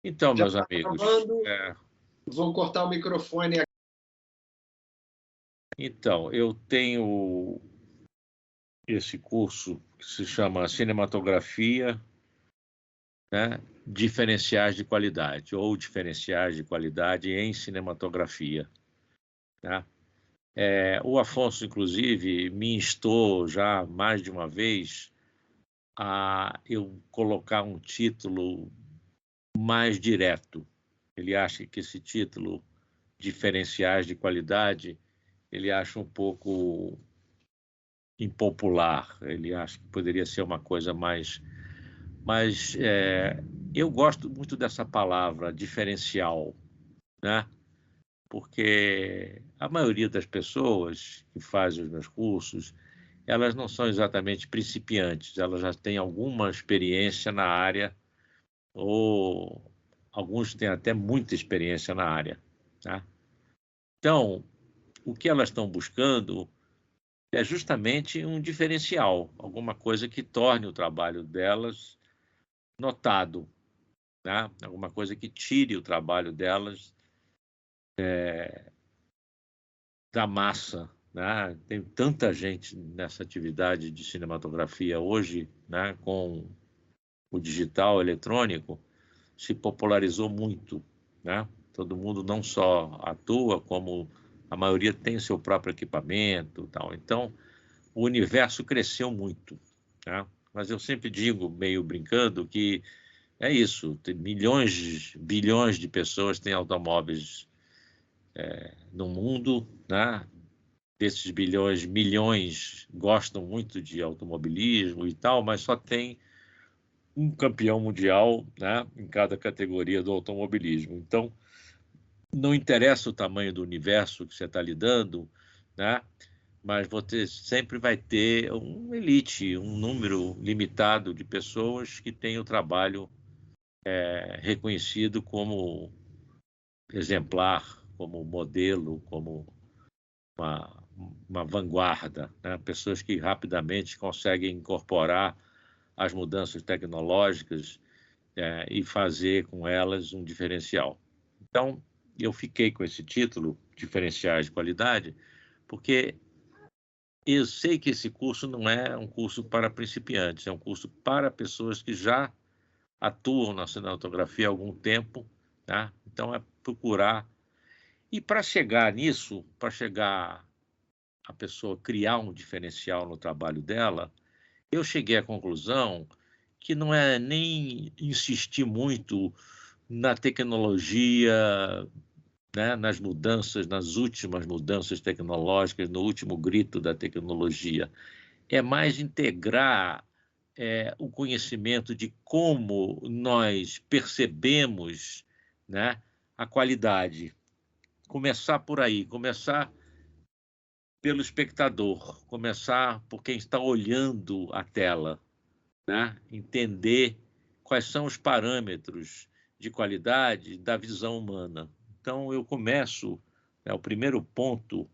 Então, Já meus está amigos, gravando. Vou cortar o microfone aqui. então, eu tenho esse curso que se chama Cinematografia, né, Diferenciais de Qualidade, ou Diferenciais de Qualidade em Cinematografia, né? O Afonso, inclusive, me instou já mais de uma vez a eu colocar um título mais direto. Ele acha que esse título, Diferenciais de Qualidade, ele acha um pouco impopular. Ele acha que poderia ser uma coisa mais... Mas eu gosto muito dessa palavra, diferencial, né? Porque a maioria das pessoas que fazem os meus cursos, elas não são exatamente principiantes, elas já têm alguma experiência na área, ou alguns têm até muita experiência na área, tá? Então, o que elas estão buscando é justamente um diferencial, alguma coisa que torne o trabalho delas notado, né? Alguma coisa que tire o trabalho delas da massa, né? Tem tanta gente nessa atividade de cinematografia hoje, né? Com o digital eletrônico, se popularizou muito, né? Todo mundo não só atua, como a maioria tem seu próprio equipamento, tal. Então, o universo cresceu muito, né? Mas eu sempre digo, meio brincando, que é isso, tem milhões, bilhões de pessoas têm automóveis no mundo, né? Desses bilhões, milhões gostam muito de automobilismo e tal, mas só tem um campeão mundial, né, em cada categoria do automobilismo. Então, não interessa o tamanho do universo que você está lidando, né? Mas você sempre vai ter um elite, um número limitado de pessoas que têm o trabalho reconhecido como exemplar, como modelo, como uma, uma vanguarda, né? Pessoas que rapidamente conseguem incorporar as mudanças tecnológicas e fazer com elas um diferencial. Então, eu fiquei com esse título, Diferenciais de Qualidade, porque eu sei que esse curso não é um curso para principiantes, é um curso para pessoas que já atuam na cinematografia há algum tempo, tá? Então, é procurar. E para chegar nisso, para chegar a pessoa criar um diferencial no trabalho dela, eu cheguei à conclusão que não é nem insistir muito na tecnologia, né, nas mudanças, nas últimas mudanças tecnológicas, no último grito da tecnologia. É mais integrar o conhecimento de como nós percebemos, né, a qualidade. Começar por aí, começar pelo espectador, começar por quem está olhando a tela, né? Entender quais são os parâmetros de qualidade da visão humana. Então, eu começo, o primeiro ponto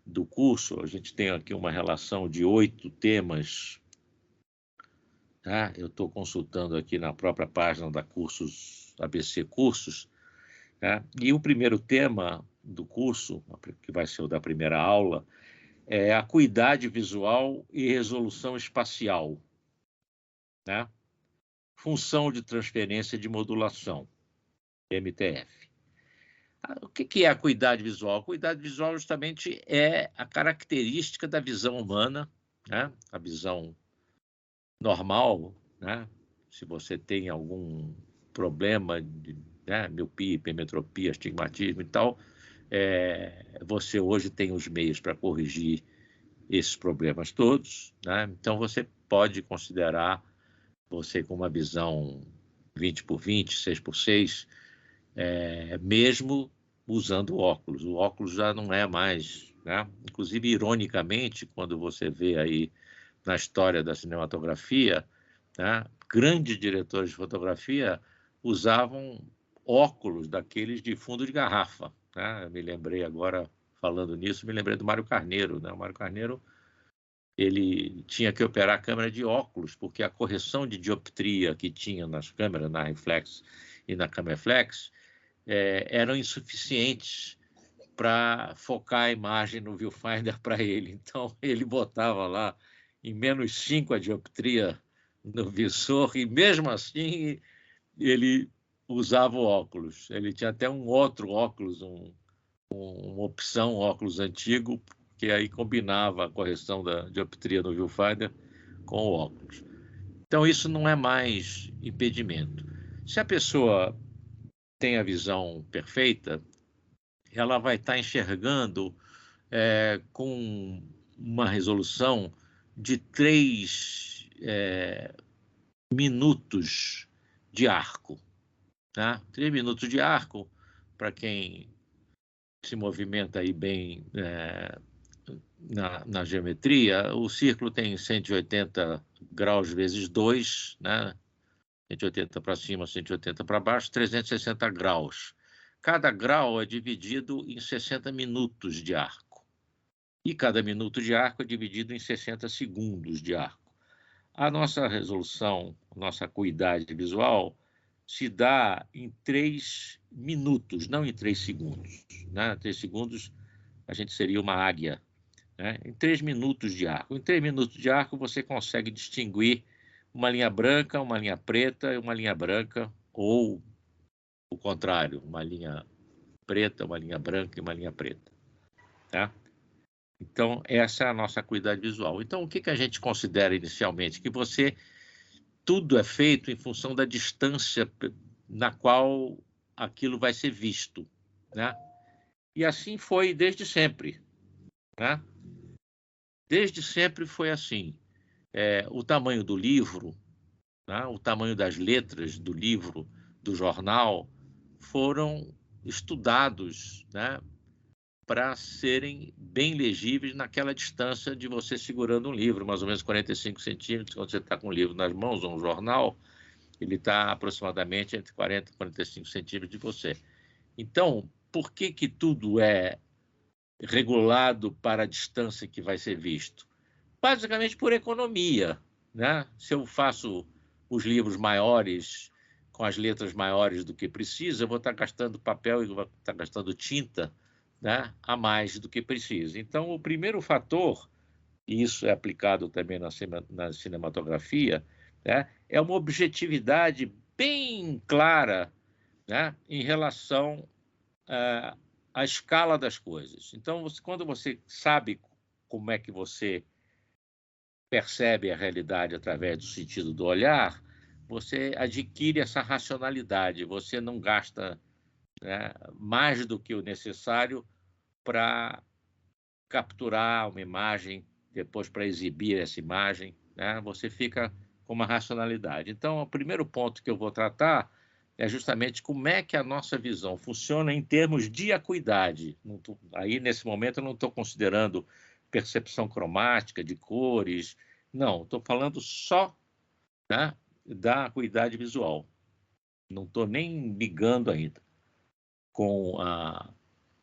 do curso, a gente tem aqui uma relação de 8 temas, tá? Eu estou consultando aqui na própria página da Cursos, ABC Cursos, tá? E o primeiro tema do curso, que vai ser o da primeira aula, é acuidade visual e resolução espacial, né? Função de transferência de modulação, MTF. O que é a acuidade visual? A acuidade visual justamente é a característica da visão humana, né? A visão normal, né? Se você tem algum problema de, né, miopia, hipermetropia, astigmatismo e tal, você hoje tem os meios para corrigir esses problemas todos, né? Então você pode considerar você com uma visão 20 por 20, 6 por 6, mesmo usando óculos. O óculos já não é mais, né? Inclusive, ironicamente, quando você vê aí na história da cinematografia, né, grandes diretores de fotografia usavam óculos daqueles de fundo de garrafa, né? Eu me lembrei agora, falando nisso, me lembrei do Mário Carneiro, né? O Mário Carneiro, ele tinha que operar a câmera de óculos, porque a correção de dioptria que tinha nas câmeras, na reflex, e na Cameflex eram insuficientes para focar a imagem no viewfinder para ele. Então, ele botava lá em -5 a dioptria no visor e, mesmo assim, ele usava o óculos. Ele tinha até um outro óculos, uma opção óculos antigo, que aí combinava a correção da dioptria no viewfinder com o óculos. Então, isso não é mais impedimento. Se a pessoa tem a visão perfeita, ela vai estar enxergando com uma resolução de 3 minutos de arco. Tá? 3 minutos de arco, para quem se movimenta aí bem na geometria, o círculo tem 180 graus vezes 2, né? 180 para cima, 180 para baixo, 360 graus. Cada grau é dividido em 60 minutos de arco. E cada minuto de arco é dividido em 60 segundos de arco. A nossa resolução, nossa acuidade visual, se dá em 3 minutos, não em 3 segundos. Né? 3 segundos, a gente seria uma águia. Né? Em 3 minutos de arco. Em 3 minutos de arco, você consegue distinguir uma linha branca, uma linha preta e uma linha branca, ou o contrário, uma linha preta, uma linha branca e uma linha preta. Tá? Então, essa é a nossa acuidade visual. Então, o que a gente considera inicialmente? Que tudo é feito em função da distância na qual aquilo vai ser visto. Né? E assim foi desde sempre. Né? Desde sempre foi assim. O tamanho do livro, né, o tamanho das letras do livro, do jornal, foram estudados, né, para serem bem legíveis naquela distância de você segurando um livro, mais ou menos 45 centímetros. Quando você está com um livro nas mãos, ou um jornal, ele está aproximadamente entre 40 e 45 centímetros de você. Então, por que tudo é regulado para a distância que vai ser visto? Basicamente por economia. Né? Se eu faço os livros maiores, com as letras maiores do que precisa, eu vou estar gastando papel e vou estar gastando tinta, né, a mais do que precisa. Então, o primeiro fator, e isso é aplicado também na cinematografia, né, é uma objetividade bem clara, né, em relação à escala das coisas. Então, quando você sabe como é que você percebe a realidade através do sentido do olhar, você adquire essa racionalidade, você não gasta, né, mais do que o necessário para capturar uma imagem, depois para exibir essa imagem, né? Você fica com uma racionalidade. Então, o primeiro ponto que eu vou tratar é justamente como é que a nossa visão funciona em termos de acuidade. Aí, nesse momento, eu não estou considerando percepção cromática, de cores, não, estou falando só, né, da acuidade visual. Não estou nem ligando ainda com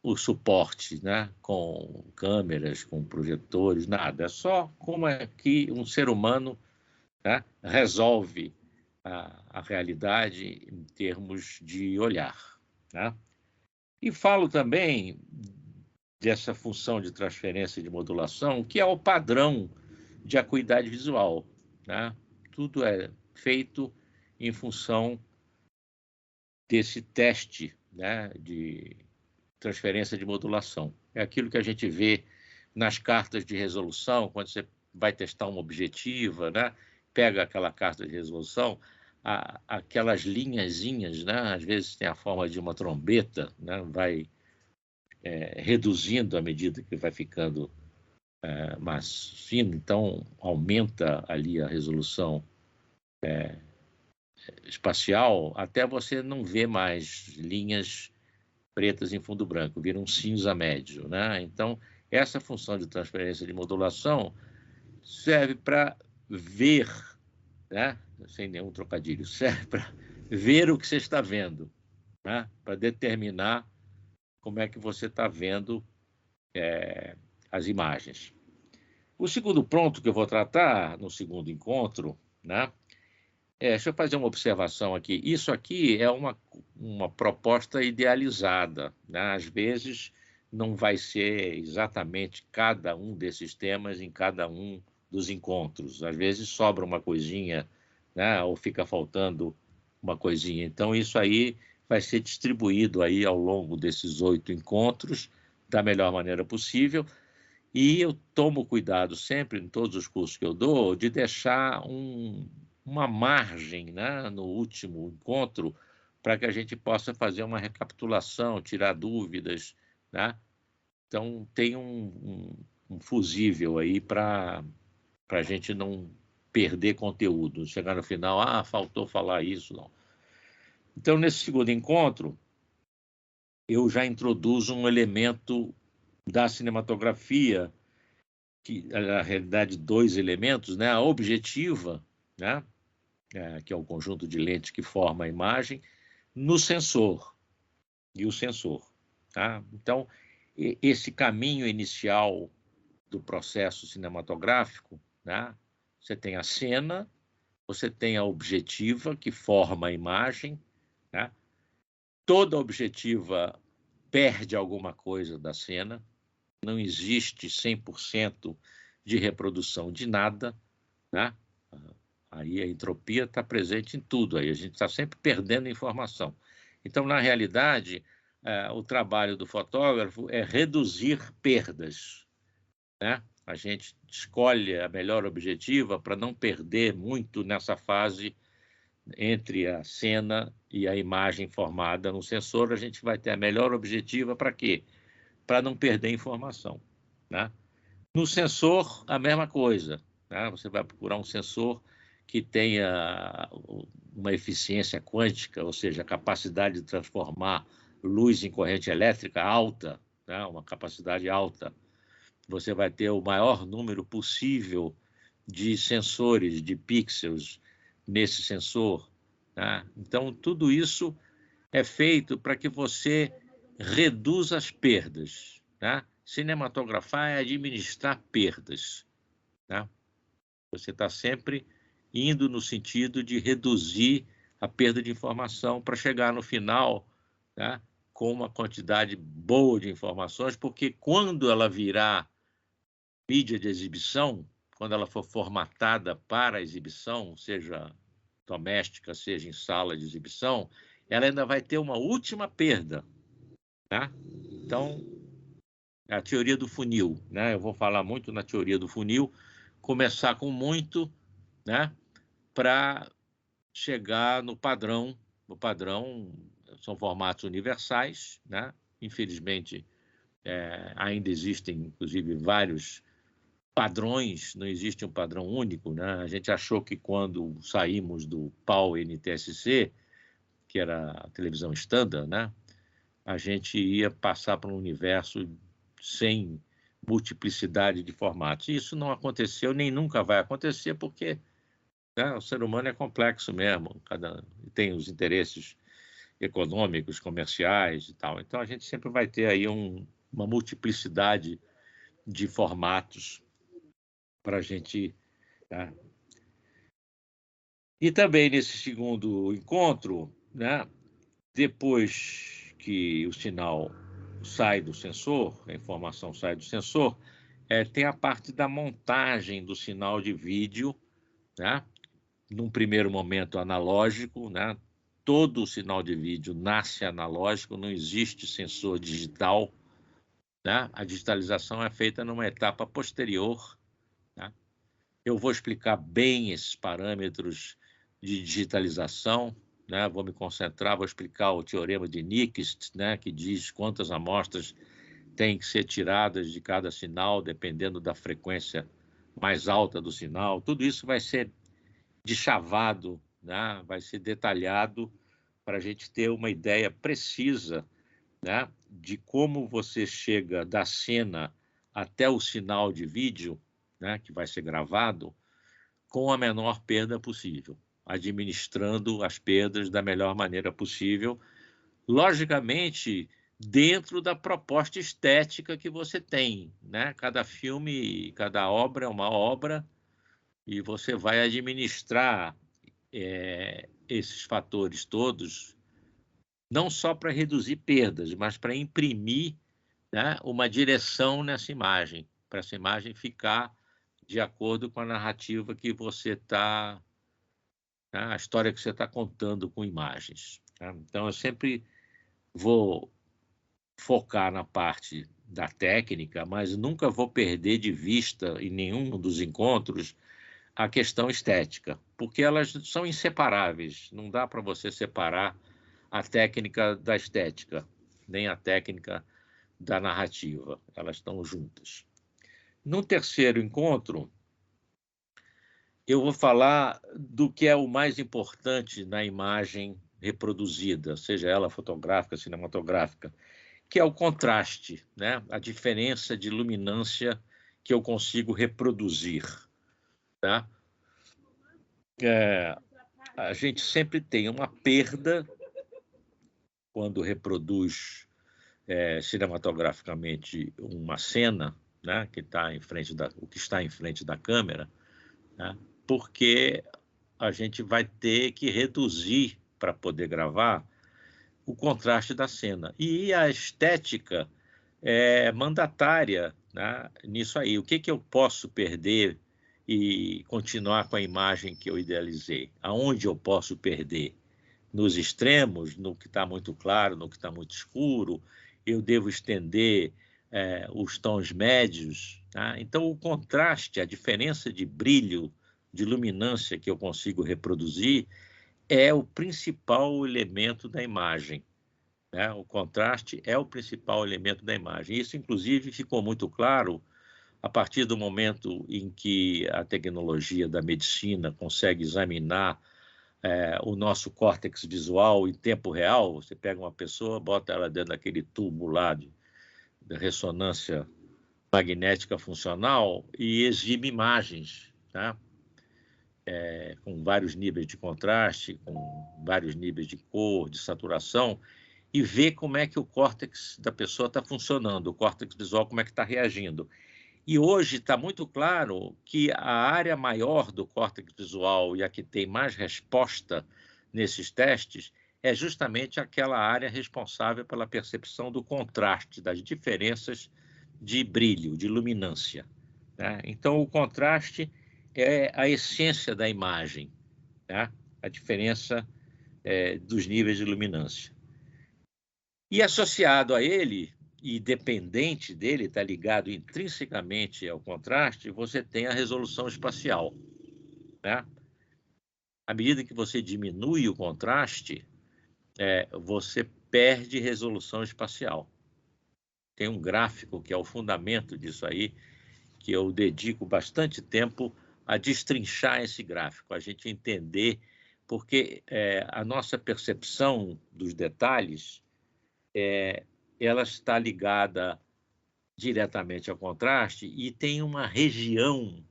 o suporte, né, com câmeras, com projetores, nada. É só como é que um ser humano, né, resolve a realidade em termos de olhar. Né? E falo também dessa função de transferência e de modulação, que é o padrão de acuidade visual. Né? Tudo é feito em função desse teste, né, de transferência de modulação. É aquilo que a gente vê nas cartas de resolução, quando você vai testar uma objetiva, né? Pega aquela carta de resolução, aquelas linhazinhas, né? Às vezes tem a forma de uma trombeta, né? Vai reduzindo à medida que vai ficando mais fino, então aumenta ali a resolução espacial, até você não ver mais linhas pretas em fundo branco, vira um cinza médio. Né? Então, essa função de transferência de modulação serve para ver, né? Sem nenhum trocadilho, serve para ver o que você está vendo, né? Para determinar como é que você está vendo as imagens. O segundo ponto que eu vou tratar no segundo encontro, né, Deixa eu fazer uma observação aqui. Isso aqui é uma proposta idealizada, né? Às vezes não vai ser exatamente cada um desses temas em cada um dos encontros. Às vezes sobra uma coisinha, né? Ou fica faltando uma coisinha. Então, isso aí vai ser distribuído aí ao longo desses 8 encontros da melhor maneira possível. E eu tomo cuidado sempre, em todos os cursos que eu dou, de deixar uma margem, né, no último encontro, para que a gente possa fazer uma recapitulação, tirar dúvidas, né? Então, tem um fusível aí para a gente não perder conteúdo. Chegar no final, faltou falar isso, não. Então, nesse segundo encontro, eu já introduzo um elemento da cinematografia, que na realidade 2 elementos, né? A objetiva, né? Que é o conjunto de lentes que forma a imagem, no sensor e o sensor. Tá? Então, esse caminho inicial do processo cinematográfico, né? Você tem a cena, você tem a objetiva que forma a imagem, né? Toda objetiva perde alguma coisa da cena, não existe 100% de reprodução de nada, né? Aí a entropia está presente em tudo, aí a gente está sempre perdendo informação. Então, na realidade, o trabalho do fotógrafo é reduzir perdas, né? A gente escolhe a melhor objetiva para não perder muito nessa fase entre a cena e a imagem formada no sensor. A gente vai ter a melhor objetiva para quê? Para não perder informação, né? No sensor, a mesma coisa, né? Você vai procurar um sensor que tenha uma eficiência quântica, ou seja, a capacidade de transformar luz em corrente elétrica alta, né? Uma capacidade alta. Você vai ter o maior número possível de sensores, de pixels nesse sensor, né? Então, tudo isso é feito para que você reduza as perdas, né? Cinematografar é administrar perdas, né? Você está sempre indo no sentido de reduzir a perda de informação para chegar no final, né, com uma quantidade boa de informações, porque quando ela virar mídia de exibição, quando ela for formatada para exibição, seja doméstica, seja em sala de exibição, ela ainda vai ter uma última perda, né? Então, a teoria do funil, né? Eu vou falar muito na teoria do funil, começar com muito, né, para chegar no padrão. No padrão são formatos universais, né? Infelizmente, ainda existem, inclusive, vários padrões, não existe um padrão único, né? A gente achou que quando saímos do PAL NTSC, que era a televisão standard, né, a gente ia passar para um universo sem multiplicidade de formatos. Isso não aconteceu, nem nunca vai acontecer, porque, né, o ser humano é complexo mesmo, tem os interesses econômicos, comerciais e tal. Então, a gente sempre vai ter aí uma multiplicidade de formatos para a gente... Tá? E também nesse segundo encontro, né, depois que o sinal sai do sensor, a informação sai do sensor, tem a parte da montagem do sinal de vídeo, né? Num primeiro momento analógico, né? Todo o sinal de vídeo nasce analógico, não existe sensor digital, né? A digitalização é feita numa etapa posterior, né? Eu vou explicar bem esses parâmetros de digitalização, né? Vou me concentrar, vou explicar o teorema de Nyquist, né? Que diz quantas amostras têm que ser tiradas de cada sinal, dependendo da frequência mais alta do sinal. Tudo isso vai ser deschavado, né? Vai ser detalhado para a gente ter uma ideia precisa, né, de como você chega da cena até o sinal de vídeo, né, que vai ser gravado, com a menor perda possível, administrando as perdas da melhor maneira possível, logicamente dentro da proposta estética que você tem, né? Cada filme, cada obra é uma obra, e você vai administrar esses fatores todos, não só para reduzir perdas, mas para imprimir, né, uma direção nessa imagem, para essa imagem ficar de acordo com a narrativa que você está, né, a história que você está contando com imagens. Tá? Então, eu sempre vou focar na parte da técnica, mas nunca vou perder de vista em nenhum dos encontros a questão estética, porque elas são inseparáveis. Não dá para você separar a técnica da estética, nem a técnica da narrativa. Elas estão juntas. No terceiro encontro, eu vou falar do que é o mais importante na imagem reproduzida, seja ela fotográfica, cinematográfica, que é o contraste, né? A diferença de luminância que eu consigo reproduzir. Tá? A gente sempre tem uma perda quando reproduz cinematograficamente uma cena, né, que está em frente o que está em frente da câmera, né, porque a gente vai ter que reduzir para poder gravar o contraste da cena. E a estética é mandatária, né, nisso aí. O que eu posso perder e continuar com a imagem que eu idealizei? Aonde eu posso perder? Nos extremos, no que está muito claro, no que está muito escuro, eu devo estender os tons médios. Tá? Então, o contraste, a diferença de brilho, de luminância que eu consigo reproduzir, é o principal elemento da imagem. Né? O contraste é o principal elemento da imagem. Isso, inclusive, ficou muito claro a partir do momento em que a tecnologia da medicina consegue examinar o nosso córtex visual em tempo real. Você pega uma pessoa, bota ela dentro daquele tubo lá de ressonância magnética funcional e exibe imagens, tá? Com vários níveis de contraste, com vários níveis de cor, de saturação, e vê como é que o córtex da pessoa está funcionando, o córtex visual como é que está reagindo. E hoje está muito claro que a área maior do córtex visual e a que tem mais resposta nesses testes é justamente aquela área responsável pela percepção do contraste, das diferenças de brilho, de luminância. Né? Então, o contraste é a essência da imagem, tá? A diferença dos níveis de luminância. E associado a ele, e dependente dele, está ligado intrinsecamente ao contraste, você tem a resolução espacial. Né? À medida que você diminui o contraste, você perde resolução espacial. Tem um gráfico que é o fundamento disso aí, que eu dedico bastante tempo a destrinchar esse gráfico, a gente entender, porque a nossa percepção dos detalhes ela está ligada diretamente ao contraste e tem uma região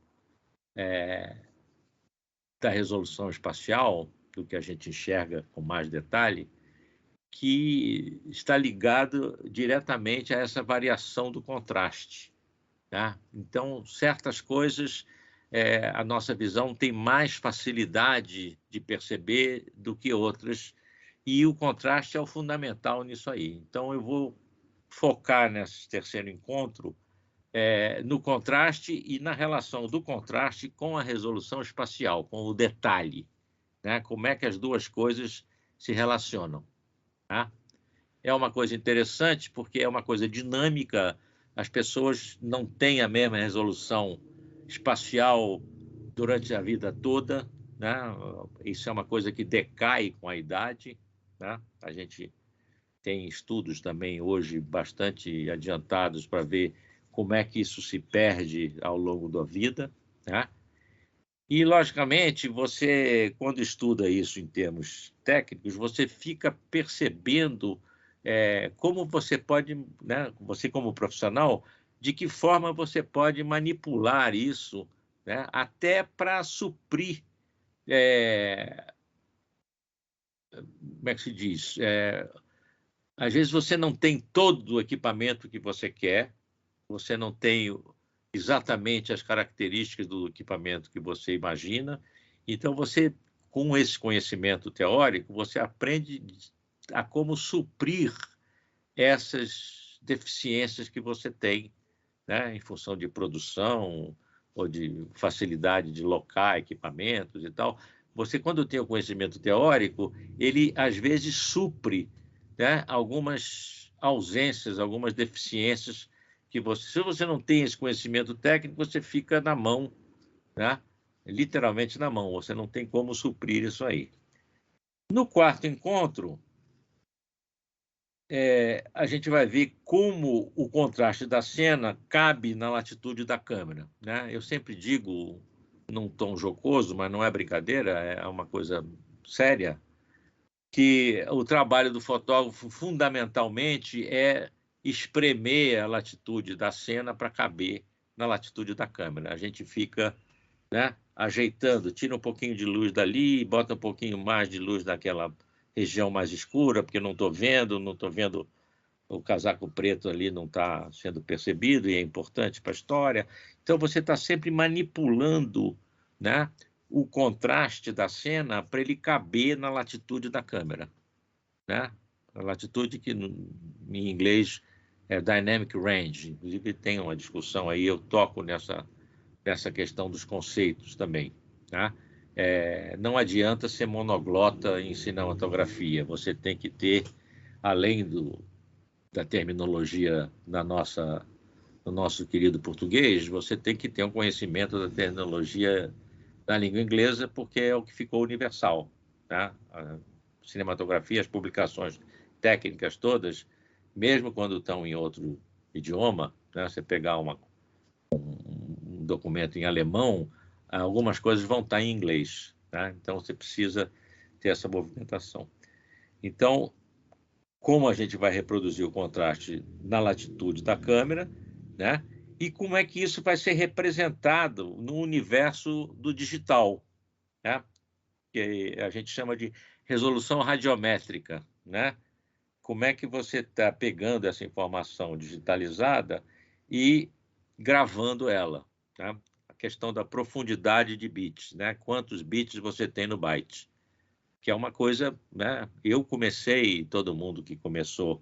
da resolução espacial, do que a gente enxerga com mais detalhe, que está ligado diretamente a essa variação do contraste. Tá? Então, certas coisas, a nossa visão tem mais facilidade de perceber do que outras, e o contraste é o fundamental nisso aí. Então, eu vou focar nesse terceiro encontro no contraste e na relação do contraste com a resolução espacial, com o detalhe, né? Como é que as duas coisas se relacionam. Tá? É uma coisa interessante porque é uma coisa dinâmica, as pessoas não têm a mesma resolução espacial durante a vida toda, né? Isso é uma coisa que decai com a idade, né? A gente tem estudos também hoje bastante adiantados para ver como é que isso se perde ao longo da vida, né? E, logicamente, você, quando estuda isso em termos técnicos, você fica percebendo como você pode, né, você como profissional, de que forma você pode manipular isso, né, até para suprir, como é que se diz? Às vezes você não tem todo o equipamento que você quer, você não tem exatamente as características do equipamento que você imagina, então você com esse conhecimento teórico, você aprende a como suprir essas deficiências que você tem, né, em função de produção ou de facilidade de locar equipamentos e tal. Você, quando tem o conhecimento teórico, ele, às vezes, supre, né, algumas ausências, algumas deficiências que você... Se você não tem esse conhecimento técnico, você fica na mão, né, literalmente na mão. Você não tem como suprir isso aí. No quarto encontro, a gente vai ver como o contraste da cena cabe na latitude da câmera, né? Eu sempre digo, num tom jocoso, mas não é brincadeira, é uma coisa séria, que o trabalho do fotógrafo, fundamentalmente, é espremer a latitude da cena para caber na latitude da câmera. A gente fica, né, ajeitando, tira um pouquinho de luz dali, bota um pouquinho mais de luz naquela região mais escura, porque não estou vendo o casaco preto ali, não está sendo percebido e é importante para a história. Então você está sempre manipulando, né, o contraste da cena para ele caber na latitude da câmera, né? A latitude que em inglês é dynamic range. Inclusive tem uma discussão aí, eu toco nessa questão dos conceitos também, tá? Não adianta ser monoglota em cinematografia, você tem que ter, além da terminologia do nosso querido português, você tem que ter um conhecimento da terminologia da língua inglesa, porque é o que ficou universal, tá? A cinematografia, as publicações técnicas todas, mesmo quando estão em outro idioma, né? Você pegar um documento em alemão, algumas coisas vão estar em inglês, tá? Então você precisa ter essa movimentação. Então, como a gente vai reproduzir o contraste na latitude da câmera, né? E como é que isso vai ser representado no universo do digital, né? Que a gente chama de resolução radiométrica, né? Como é que você está pegando essa informação digitalizada e gravando ela, tá? A questão da profundidade de bits, né? Quantos bits você tem no byte, que é uma coisa, né? Eu comecei, todo mundo que começou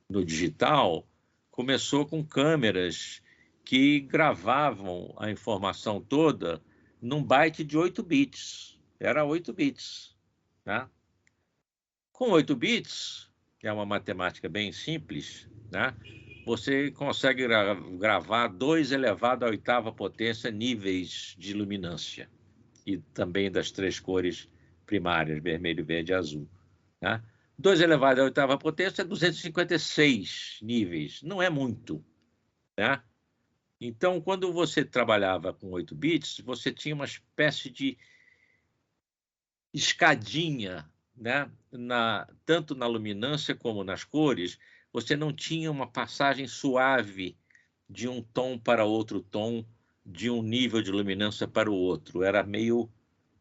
no digital, começou com câmeras que gravavam a informação toda num byte de 8 bits. Era 8 bits, né? Com 8 bits, que é uma matemática bem simples, né? Você consegue gravar 2 elevado à oitava potência níveis de luminância, e também das 3 cores primárias, vermelho, verde e azul, né? 2 elevado à oitava potência é 256 níveis, não é muito, né? Então, quando você trabalhava com 8 bits, você tinha uma espécie de escadinha, né? Tanto na luminância como nas cores, você não tinha uma passagem suave de um tom para outro tom, de um nível de luminância para o outro. Era meio,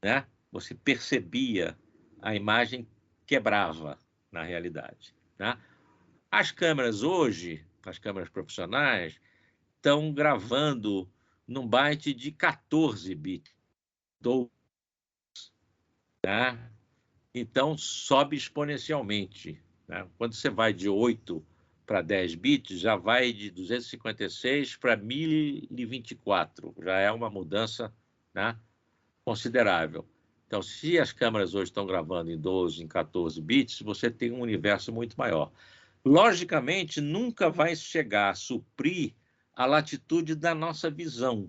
né? Você percebia, a imagem quebrava na realidade, né? As câmeras hoje, as câmeras profissionais, estão gravando num byte de 14 bits, né? Então, sobe exponencialmente, né? Quando você vai de 8 para 10 bits, já vai de 256 para 1024. Já é uma mudança, né, considerável. Então, se as câmeras hoje estão gravando em 12, em 14 bits, você tem um universo muito maior. Logicamente, nunca vai chegar a suprir a latitude da nossa visão,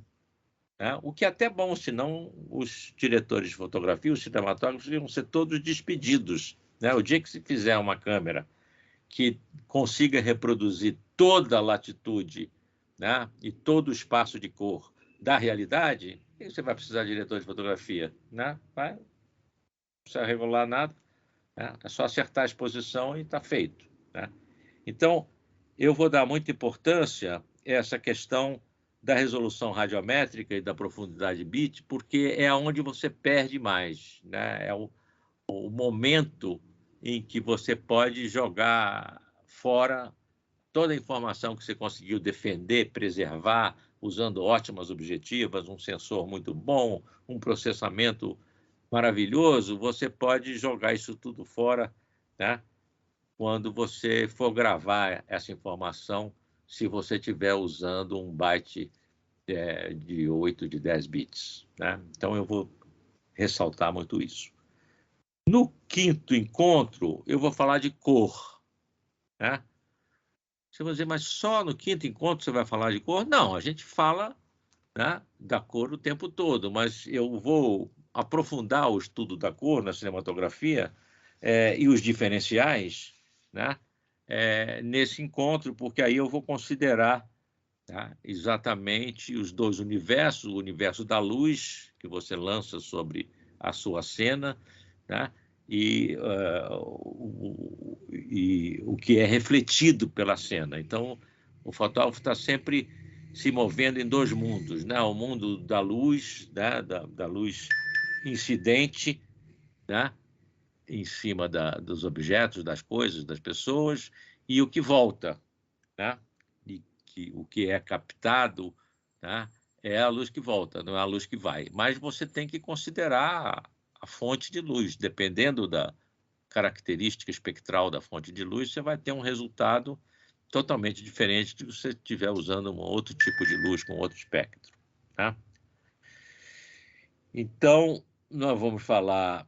né? O que é até bom, senão os diretores de fotografia, os cinematógrafos, iam ser todos despedidos, né? O dia que se fizer uma câmera que consiga reproduzir toda a latitude, né, e todo o espaço de cor da realidade, você vai precisar de diretor de fotografia, né? Não precisa regular nada, né? É só acertar a exposição e está feito, né? Então, eu vou dar muita importância a essa questão da resolução radiométrica e da profundidade de bit, porque é onde você perde mais, né? É o momento em que você pode jogar fora toda a informação que você conseguiu defender, preservar, usando ótimas objetivas, um sensor muito bom, um processamento maravilhoso, você pode jogar isso tudo fora, né? Quando você for gravar essa informação, se você estiver usando um byte de 8, de 10 bits, né? Então, eu vou ressaltar muito isso. No quinto encontro, eu vou falar de cor, né? Você vai dizer, mas só no quinto encontro você vai falar de cor? Não, a gente fala, né, da cor o tempo todo, mas eu vou aprofundar o estudo da cor na cinematografia e os diferenciais, né, nesse encontro, porque aí eu vou considerar, tá, exatamente os dois universos, o universo da luz, que você lança sobre a sua cena, né, e o que é refletido pela cena. Então, o fotógrafo está sempre se movendo em dois mundos, né? O mundo da luz, né? da luz incidente, né? Em cima dos objetos, das coisas, das pessoas, e o que volta, né? O que é captado, né? É a luz que volta, não é a luz que vai. Mas você tem que considerar a fonte de luz, dependendo da característica espectral da fonte de luz, você vai ter um resultado totalmente diferente de você estiver usando um outro tipo de luz com outro espectro, tá? Então, nós vamos falar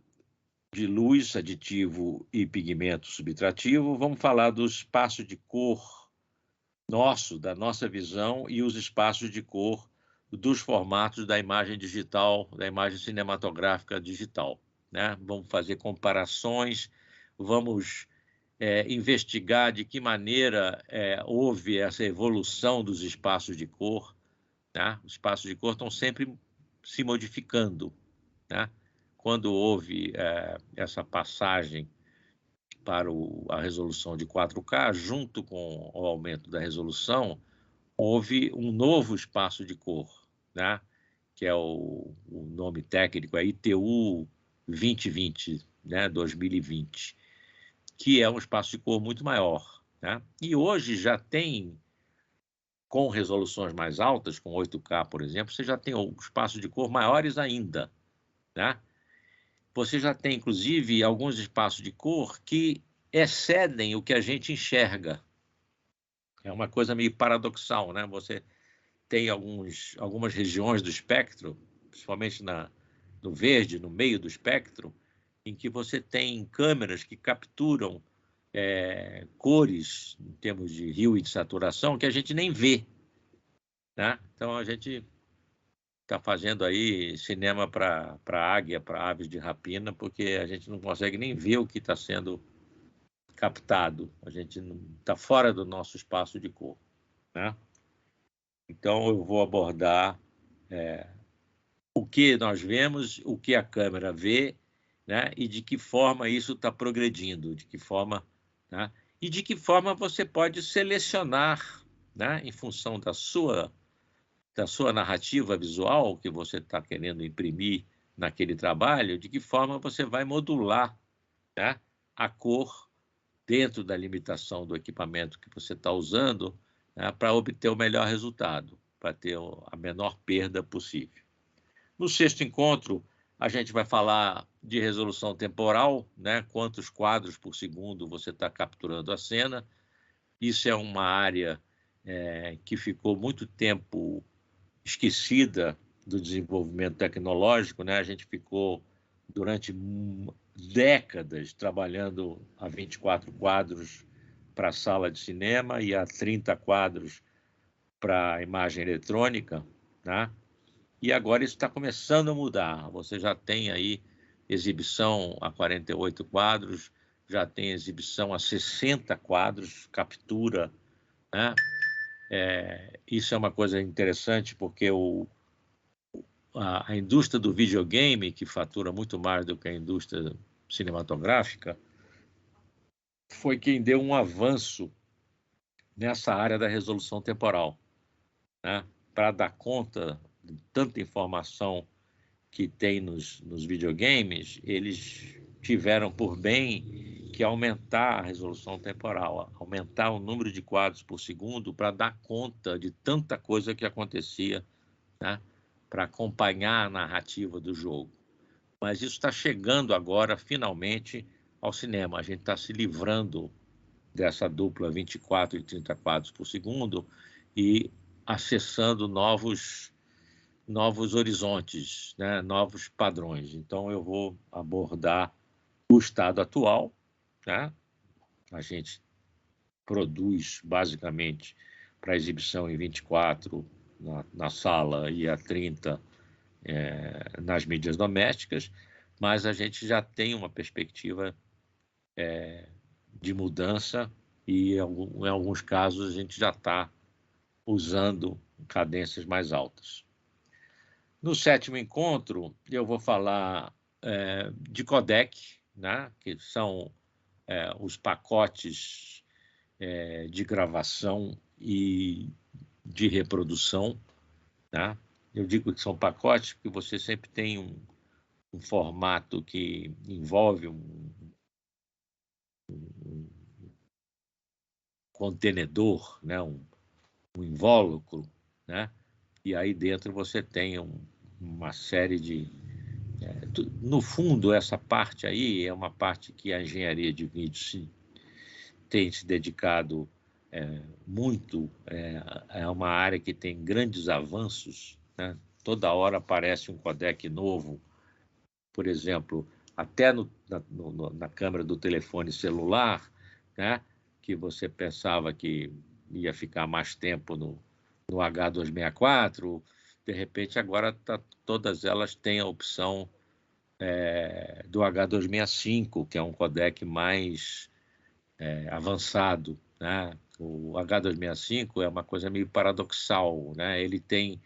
de luz, aditivo e pigmento subtrativo, vamos falar do espaço de cor nosso, da nossa visão, e os espaços de cor dos formatos da imagem digital, da imagem cinematográfica digital, né? Vamos fazer comparações, vamos investigar de que maneira houve essa evolução dos espaços de cor, né? Os espaços de cor estão sempre se modificando, né? Quando houve essa passagem para a resolução de 4K, junto com o aumento da resolução, houve um novo espaço de cor, né? Que é o nome técnico, é ITU 2020, né? 2020. Que é um espaço de cor muito maior, né? E hoje já tem, com resoluções mais altas, com 8K, por exemplo, você já tem espaços de cor maiores ainda, né? Você já tem, inclusive, alguns espaços de cor que excedem o que a gente enxerga. É uma coisa meio paradoxal, né? Você tem algumas regiões do espectro, principalmente no verde, no meio do espectro, em que você tem câmeras que capturam cores, em termos de hue e de saturação, que a gente nem vê, né? Então, a gente está fazendo aí cinema para águia, para aves de rapina, porque a gente não consegue nem ver o que está sendo captado. A gente está fora do nosso espaço de cor, né? Então, eu vou abordar o que nós vemos, o que a câmera vê, né? E de que forma isso está progredindo, de que forma, né? E de que forma você pode selecionar, né? Em função da sua narrativa visual que você está querendo imprimir naquele trabalho, de que forma você vai modular, né? A cor dentro da limitação do equipamento que você está usando, né? Para obter o melhor resultado, para ter a menor perda possível. No sexto encontro, a gente vai falar de resolução temporal, né? Quantos quadros por segundo você está capturando a cena. Isso é uma área que ficou muito tempo esquecida do desenvolvimento tecnológico, né? A gente ficou durante décadas trabalhando a 24 quadros para a sala de cinema e a 30 quadros para a imagem eletrônica, né? E agora isso está começando a mudar. Você já tem aí exibição a 48 quadros, já tem exibição a 60 quadros, captura, né? Isso é uma coisa interessante, porque a indústria do videogame, que fatura muito mais do que a indústria cinematográfica, foi quem deu um avanço nessa área da resolução temporal, né? Para dar conta de tanta informação que tem nos videogames, eles tiveram por bem que aumentar a resolução temporal, aumentar o número de quadros por segundo para dar conta de tanta coisa que acontecia, né? Para acompanhar a narrativa do jogo. Mas isso está chegando agora, finalmente, ao cinema. A gente está se livrando dessa dupla 24 e 30 quadros por segundo e acessando novos horizontes, né? Novos padrões. Então, eu vou abordar o estado atual, né? A gente produz, basicamente, para exibição em 24 na sala e a 30 nas mídias domésticas, mas a gente já tem uma perspectiva de mudança e, em alguns casos, a gente já está usando cadências mais altas. No 7º encontro, eu vou falar de codec, né, que são os pacotes de gravação e de reprodução, né? Eu digo que são pacotes porque você sempre tem um formato que envolve um contenedor, né? um invólucro, né? E aí dentro você tem uma série de... no fundo, essa parte aí é uma parte que a engenharia de vídeo tem se dedicado muito, é uma área que tem grandes avanços, né? Toda hora aparece um codec novo, por exemplo, até na câmera do telefone celular, né? Que você pensava que ia ficar mais tempo no H264, de repente agora todas elas têm a opção do H265, que é um codec mais avançado, né? O H265 é uma coisa meio paradoxal, né? Ele tem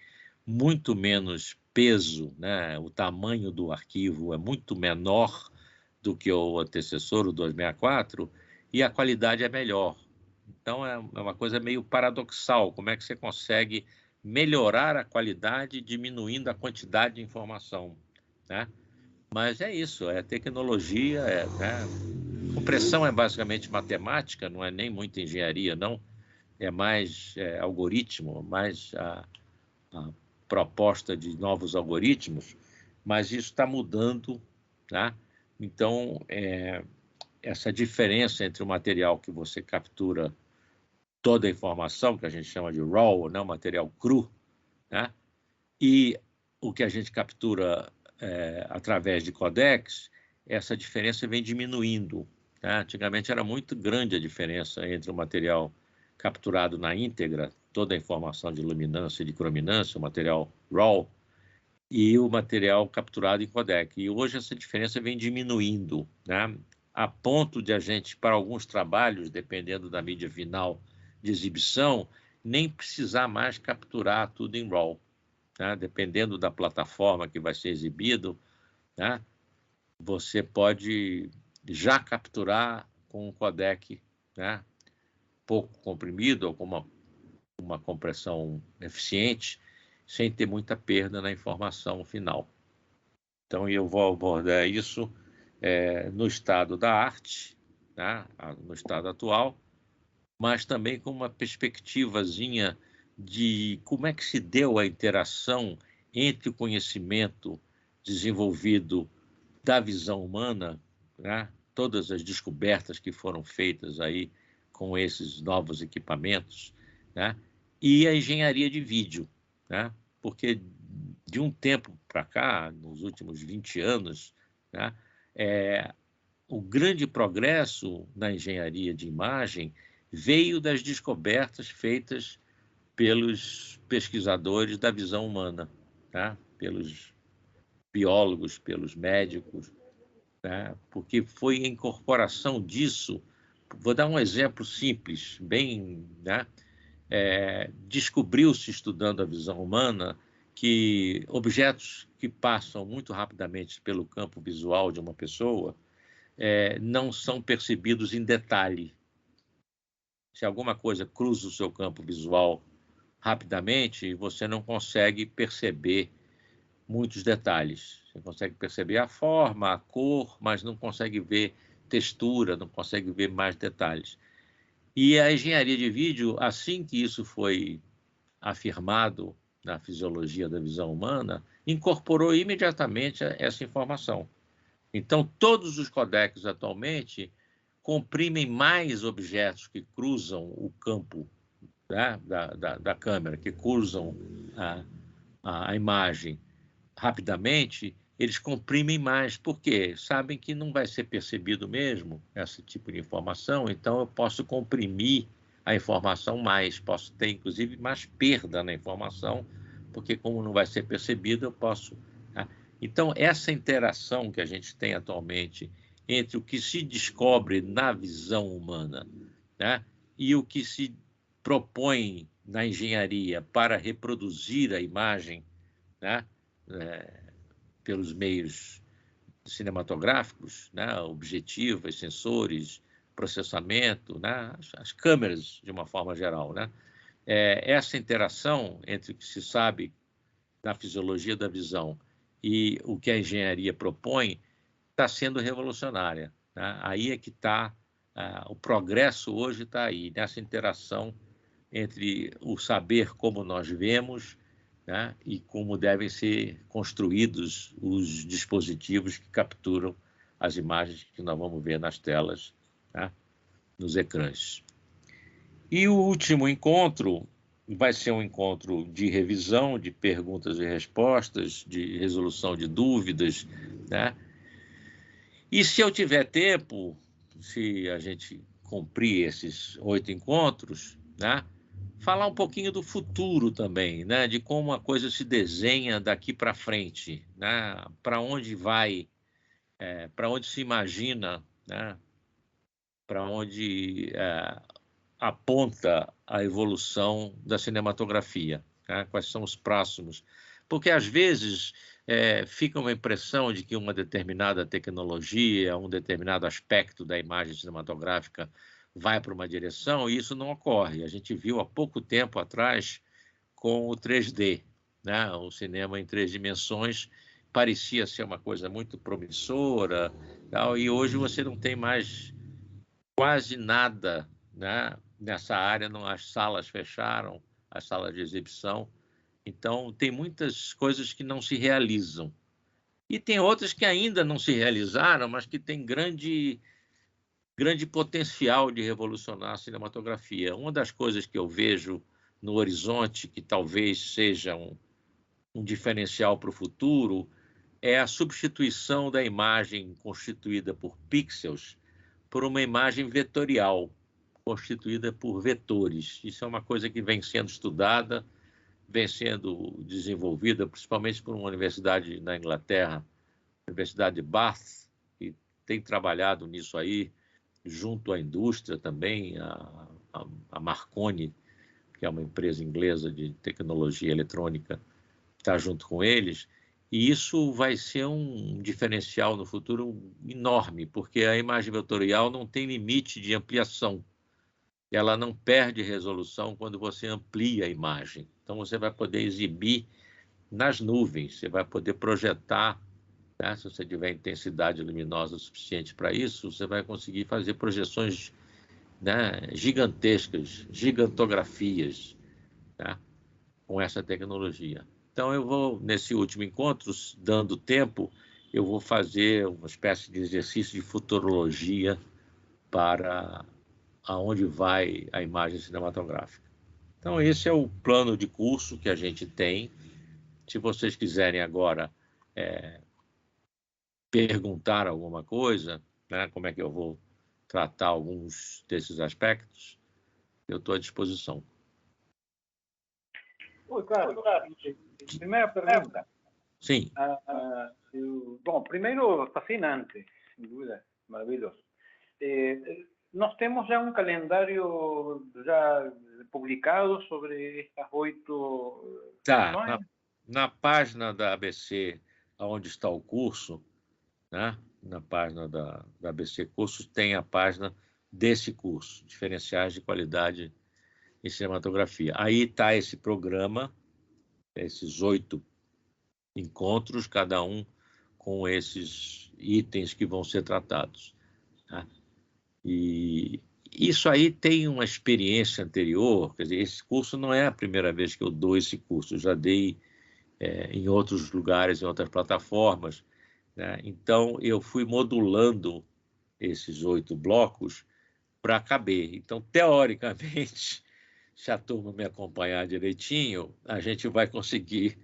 muito menos peso, né? O tamanho do arquivo é muito menor do que o antecessor, o 264, e a qualidade é melhor. Então é uma coisa meio paradoxal, como é que você consegue melhorar a qualidade diminuindo a quantidade de informação, né? Mas é isso, é tecnologia, né? Compressão é basicamente matemática, não é nem muita engenharia, não. É mais algoritmo, mais a proposta de novos algoritmos, mas isso está mudando, tá? Então, essa diferença entre o material que você captura toda a informação, que a gente chama de RAW, né? O material cru, né? E o que a gente captura através de codecs, essa diferença vem diminuindo. Tá? Antigamente era muito grande a diferença entre o material capturado na íntegra, toda a informação de luminância e de crominância, o material RAW, e o material capturado em codec. E hoje essa diferença vem diminuindo, né? A ponto de a gente, para alguns trabalhos, dependendo da mídia final de exibição, nem precisar mais capturar tudo em RAW. Né? Dependendo da plataforma que vai ser exibido, né? Você pode já capturar com um codec, né? Pouco comprimido ou com uma compressão eficiente, sem ter muita perda na informação final. Então, eu vou abordar isso no estado da arte, né? No estado atual, mas também com uma perspectivazinha de como é que se deu a interação entre o conhecimento desenvolvido da visão humana, né? Todas as descobertas que foram feitas aí com esses novos equipamentos, né? E a engenharia de vídeo, né? Porque de um tempo para cá, nos últimos 20 anos, né? O grande progresso na engenharia de imagem veio das descobertas feitas pelos pesquisadores da visão humana, tá? Pelos biólogos, pelos médicos, tá? Porque foi a incorporação disso. Vou dar um exemplo simples, bem, né? Descobriu-se, estudando a visão humana, que objetos que passam muito rapidamente pelo campo visual de uma pessoa não são percebidos em detalhe. Se alguma coisa cruza o seu campo visual rapidamente, você não consegue perceber muitos detalhes. Você consegue perceber a forma, a cor, mas não consegue ver textura, não consegue ver mais detalhes. E a engenharia de vídeo, assim que isso foi afirmado na fisiologia da visão humana, incorporou imediatamente essa informação. Então, todos os codecs atualmente comprimem mais objetos que cruzam o campo, né, da câmera, que cruzam a imagem rapidamente, eles comprimem mais, porque sabem que não vai ser percebido mesmo esse tipo de informação, então eu posso comprimir a informação mais, posso ter, inclusive, mais perda na informação, porque como não vai ser percebido, eu posso... Tá? Então, essa interação que a gente tem atualmente entre o que se descobre na visão humana, né, e o que se propõe na engenharia para reproduzir a imagem, né, pelos meios cinematográficos, né, objetivos, sensores, processamento, né, as câmeras de uma forma geral, né, essa interação entre o que se sabe na fisiologia da visão e o que a engenharia propõe está sendo revolucionária, né? Aí é que está o progresso hoje está aí nessa interação entre o saber como nós vemos, né, e como devem ser construídos os dispositivos que capturam as imagens que nós vamos ver nas telas, né, nos ecrãs. E o último encontro vai ser um encontro de revisão, de perguntas e respostas, de resolução de dúvidas, né? E se eu tiver tempo, se a gente cumprir esses 8 encontros, né, falar um pouquinho do futuro também, né, de como a coisa se desenha daqui para frente, né, para onde vai, para onde se imagina, né, para onde aponta a evolução da cinematografia, né, quais são os próximos. Porque, às vezes, fica uma impressão de que uma determinada tecnologia, um determinado aspecto da imagem cinematográfica vai para uma direção, e isso não ocorre. A gente viu há pouco tempo atrás com o 3D, né? O cinema em 3 dimensões parecia ser uma coisa muito promissora, tal, e hoje você não tem mais quase nada, né, nessa área. Não, as salas fecharam, as salas de exibição, então tem muitas coisas que não se realizam. E tem outras que ainda não se realizaram, mas que têm grande potencial de revolucionar a cinematografia. Uma das coisas que eu vejo no horizonte, que talvez seja um diferencial para o futuro, é a substituição da imagem constituída por pixels por uma imagem vetorial, constituída por vetores. Isso é uma coisa que vem sendo estudada, vem sendo desenvolvida, principalmente por uma universidade na Inglaterra, a Universidade de Bath, que tem trabalhado nisso aí, junto à indústria também, a Marconi, que é uma empresa inglesa de tecnologia eletrônica, está junto com eles, e isso vai ser um diferencial no futuro enorme, porque a imagem vetorial não tem limite de ampliação. Ela não perde resolução quando você amplia a imagem. Então, você vai poder exibir nas nuvens, você vai poder projetar, né? Se você tiver intensidade luminosa suficiente para isso, você vai conseguir fazer projeções, né, gigantescas, gigantografias, né, com essa tecnologia. Então, eu vou, nesse último encontro, dando tempo, eu vou fazer uma espécie de exercício de futurologia para aonde vai a imagem cinematográfica. Então, esse é o plano de curso que a gente tem. Se vocês quiserem agora perguntar alguma coisa, né, como é que eu vou tratar alguns desses aspectos, eu estou à disposição. Oi, Carlos. Primeira pergunta. Sim. Bom, primeiro, fascinante, sem dúvida, maravilhoso. Nós temos já um calendário já publicado sobre estas 8 Tá, na página da ABC, onde está o curso, né? Na página da ABC Cursos, tem a página desse curso, Diferenciais de Qualidade em Cinematografia. Aí está esse programa, esses 8 encontros, cada um com esses itens que vão ser tratados, tá? E isso aí tem uma experiência anterior, quer dizer, esse curso não é a primeira vez que eu dou esse curso, eu já dei em outros lugares, em outras plataformas, né? Então, eu fui modulando esses 8 blocos para caber. Então, teoricamente, se a turma me acompanhar direitinho, a gente vai conseguir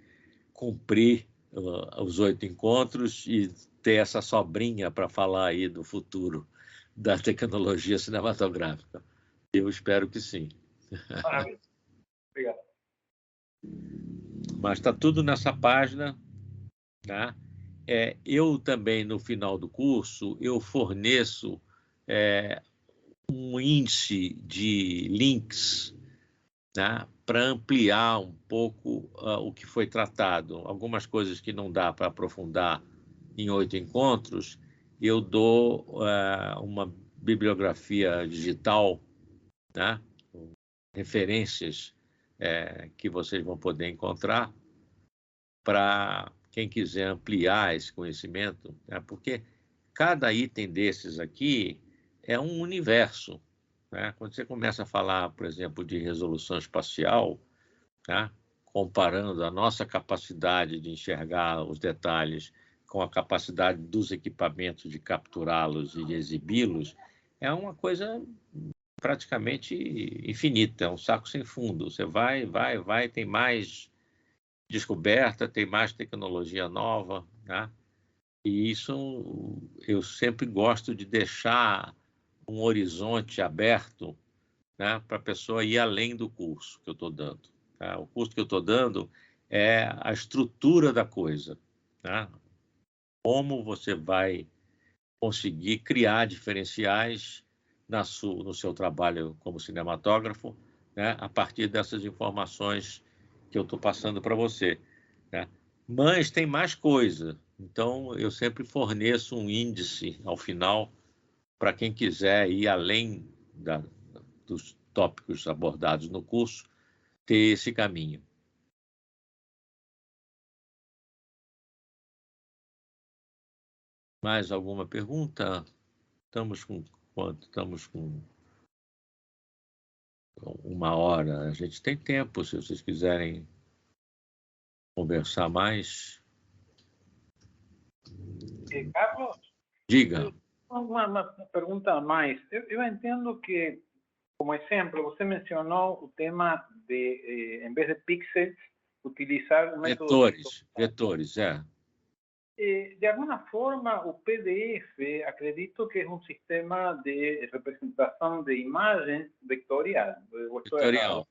cumprir os 8 encontros e ter essa sobrinha para falar aí do futuro da tecnologia cinematográfica. Eu espero que sim. Maravilha. Obrigado. Mas está tudo nessa página, tá? Eu também, no final do curso, eu forneço um índice de links, né, para ampliar um pouco o que foi tratado. Algumas coisas que não dá para aprofundar em 8 encontros, eu dou uma bibliografia digital, né, com referências que vocês vão poder encontrar para quem quiser ampliar esse conhecimento, né, porque cada item desses aqui é um universo, né? Quando você começa a falar, por exemplo, de resolução espacial, tá? Comparando a nossa capacidade de enxergar os detalhes com a capacidade dos equipamentos de capturá-los e de exibi-los, é uma coisa praticamente infinita, é um saco sem fundo. Você vai, tem mais descoberta, tem mais tecnologia nova, né? E isso eu sempre gosto de deixar um horizonte aberto, né, para a pessoa ir além do curso que eu estou dando. Tá? O curso que eu estou dando é a estrutura da coisa, né? Como você vai conseguir criar diferenciais no seu trabalho como cinematógrafo, né, a partir dessas informações que eu estou passando para você, né? Mas tem mais coisa, então eu sempre forneço um índice ao final para quem quiser ir além dos tópicos abordados no curso, ter esse caminho. Mais alguma pergunta? Estamos com quanto? Estamos com 1 hora. A gente tem tempo, se vocês quiserem conversar mais. Carlos, Diga. uma pergunta a mais. Eu entendo que, como exemplo, você mencionou o tema de, em vez de pixels, utilizar o método Vetores, é. De alguma forma, o PDF, acredito que é um sistema de representação de imagens vectorial. Eu estou errado?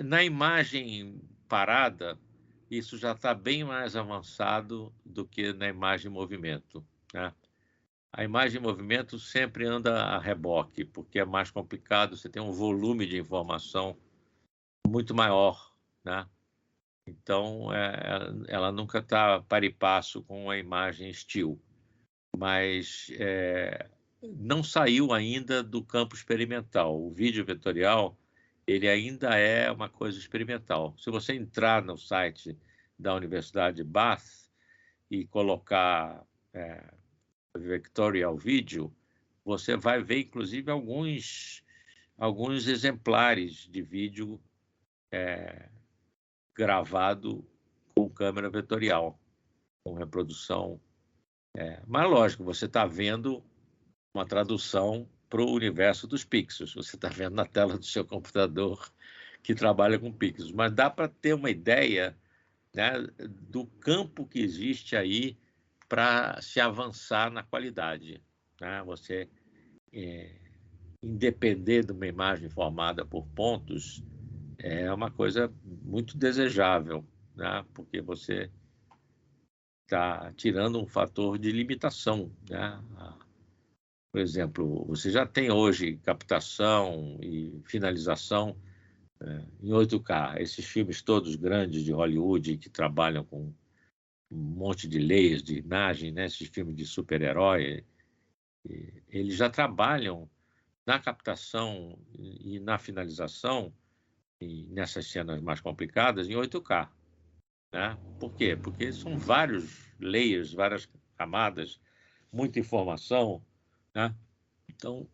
Na imagem parada, isso já está bem mais avançado do que na imagem em movimento, né? A imagem em movimento sempre anda a reboque, porque é mais complicado, você tem um volume de informação muito maior, né? Então, ela nunca está par e passo com a imagem still, mas não saiu ainda do campo experimental. O vídeo vetorial, ele ainda é uma coisa experimental. Se você entrar no site da Universidade de Bath e colocar Vectorial Video, você vai ver, inclusive, alguns exemplares de vídeo gravado com câmera vetorial, com reprodução. Mas, lógico, você está vendo uma tradução para o universo dos pixels. Você está vendo na tela do seu computador que trabalha com pixels. Mas dá para ter uma ideia, né, do campo que existe aí para se avançar na qualidade, né? Você independer de uma imagem formada por pontos é uma coisa muito desejável, né? Porque você está tirando um fator de limitação, né? Por exemplo, você já tem hoje captação e finalização em 8K. Esses filmes todos grandes de Hollywood que trabalham com um monte de layers de imagem, né? Esses filmes de super-herói, eles já trabalham na captação e na finalização, e nessas cenas mais complicadas, em 8K. Né? Por quê? Porque são vários layers, várias camadas, muita informação, né? Então,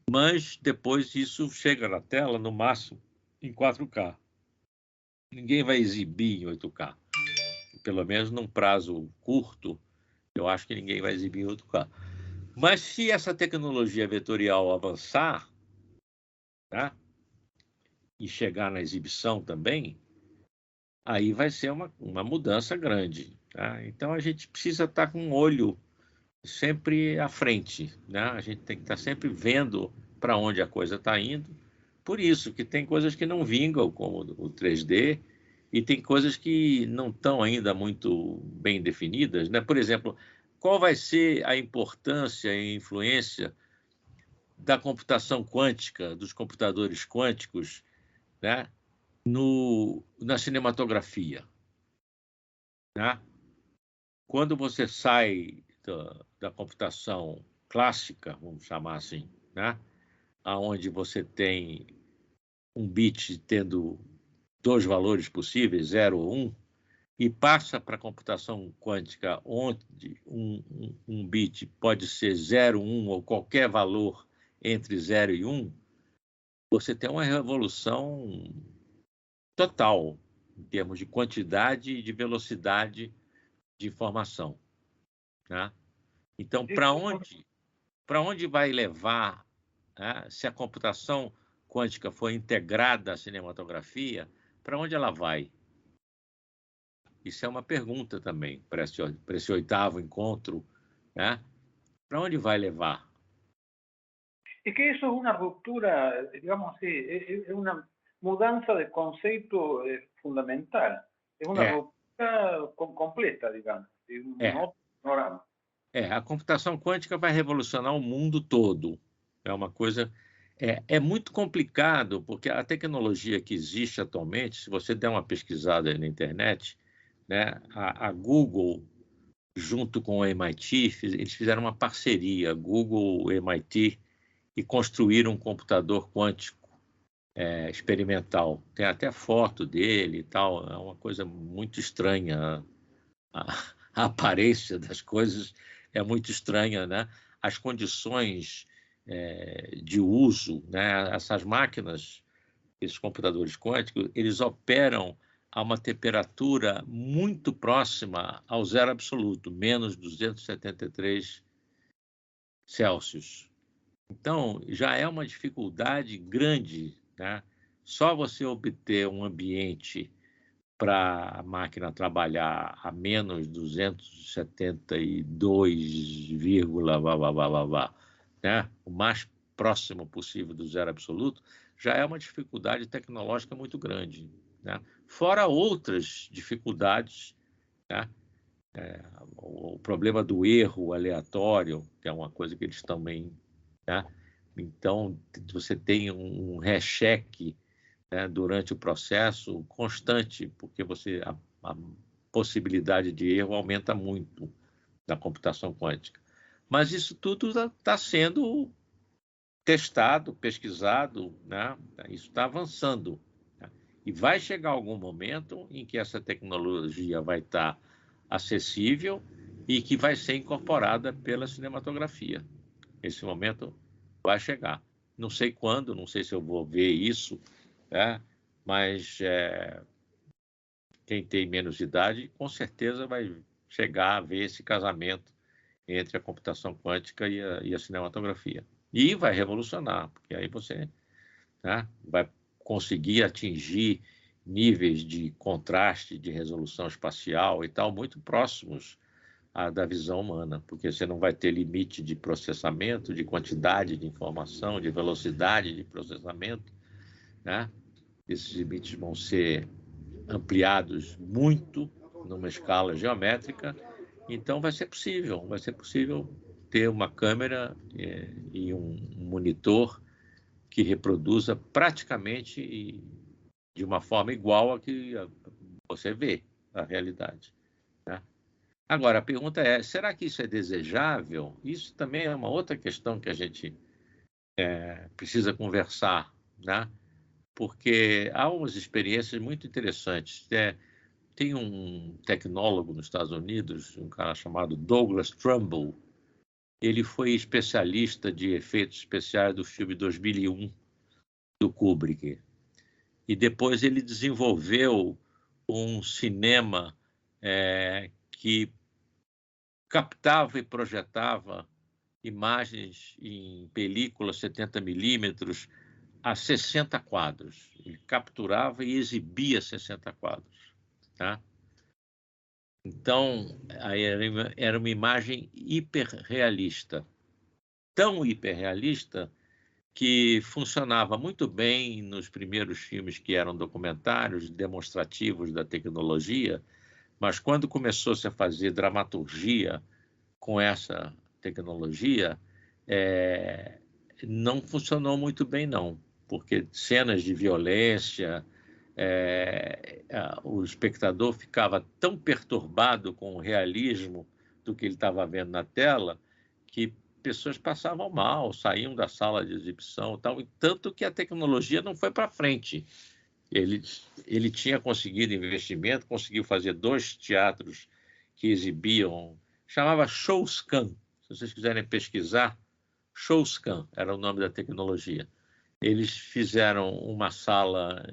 mas depois isso chega na tela, no máximo, em 4K. Ninguém vai exibir em 8K. Pelo menos num prazo curto, eu acho que ninguém vai exibir em 8K. Mas se essa tecnologia vetorial avançar, tá, e chegar na exibição também, aí vai ser uma mudança grande. Tá? Então a gente precisa estar com um olho sempre à frente, né? A gente tem que estar sempre vendo para onde a coisa está indo. Por isso que tem coisas que não vingam, como o 3D, e tem coisas que não estão ainda muito bem definidas, né? Por exemplo, qual vai ser a importância e influência da computação quântica, dos computadores quânticos, né? Na cinematografia, né? Quando você sai da computação clássica, vamos chamar assim, né? Onde você tem um bit tendo dois valores possíveis, 0 ou 1, e passa para a computação quântica, onde um bit pode ser 0, 1 ou qualquer valor entre 0 e 1, você tem uma revolução total em termos de quantidade e de velocidade de informação. Né? Então, para onde vai levar, né, se a computação quântica for integrada à cinematografia, para onde ela vai? Isso é uma pergunta também para esse 8º encontro, né? Para onde vai levar? Es que eso es una ruptura, digamos así, es una mudanza de concepto fundamental. Es una ruptura completa, digamos, de un otro panorama. A computação quântica vai revolucionar o mundo todo. É uma coisa... É muito complicado, porque a tecnologia que existe atualmente, se você der uma pesquisada aí na internet, né, a Google, junto com o MIT, eles fizeram uma parceria, Google, MIT, e construíram um computador quântico experimental. Tem até foto dele e tal, é uma coisa muito estranha. A aparência das coisas é muito estranha, né? As condições de uso, né? Essas máquinas, esses computadores quânticos, eles operam a uma temperatura muito próxima ao zero absoluto, menos 273 Celsius. Então, já é uma dificuldade grande, né? Só você obter um ambiente para a máquina trabalhar a menos 272, blá, blá, blá, blá, blá, né? O mais próximo possível do zero absoluto, já é uma dificuldade tecnológica muito grande. Né? Fora outras dificuldades, né? O problema do erro aleatório, que é uma coisa que eles também... Né? Então, você tem um recheque, né, durante o processo constante, porque a possibilidade de erro aumenta muito na computação quântica. Mas isso tudo está sendo testado, pesquisado, né? Isso está avançando. Né? E vai chegar algum momento em que essa tecnologia vai estar acessível e que vai ser incorporada pela cinematografia. Esse momento vai chegar. Não sei quando, não sei se eu vou ver isso, né? Mas quem tem menos idade, com certeza vai chegar a ver esse casamento entre a computação quântica e a cinematografia. E vai revolucionar, porque aí você, né, vai conseguir atingir níveis de contraste, de resolução espacial e tal, muito próximos da visão humana, porque você não vai ter limite de processamento, de quantidade de informação, de velocidade de processamento, né? Esses limites vão ser ampliados muito numa escala geométrica, então vai ser possível ter uma câmera e um monitor que reproduza praticamente de uma forma igual a que você vê a realidade. Né? Agora, a pergunta é, será que isso é desejável? Isso também é uma outra questão que a gente precisa conversar, né? Porque há umas experiências muito interessantes. Tem um tecnólogo nos Estados Unidos, um cara chamado Douglas Trumbull, ele foi especialista de efeitos especiais do filme 2001, do Kubrick. E depois ele desenvolveu um cinema que captava e projetava imagens em película 70mm a 60 quadros. Ele capturava e exibia 60 quadros. Tá? Então, era uma imagem hiperrealista. Tão hiperrealista que funcionava muito bem nos primeiros filmes que eram documentários, demonstrativos da tecnologia, mas quando começou-se a fazer dramaturgia com essa tecnologia, não funcionou muito bem, não, porque cenas de violência, o espectador ficava tão perturbado com o realismo do que ele estava vendo na tela que pessoas passavam mal, saíam da sala de exibição, tal, tanto que a tecnologia não foi para frente. Ele tinha conseguido investimento, conseguiu fazer 2 teatros que exibiam, chamava Showscan, se vocês quiserem pesquisar, Showscan era o nome da tecnologia. Eles fizeram uma sala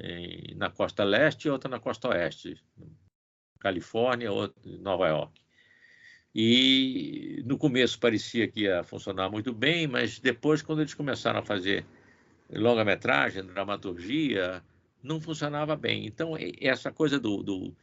na costa leste e outra na costa oeste, Califórnia, outra em Nova York. E no começo parecia que ia funcionar muito bem, mas depois, quando eles começaram a fazer longa-metragem, dramaturgia, não funcionava bem. Então, essa coisa do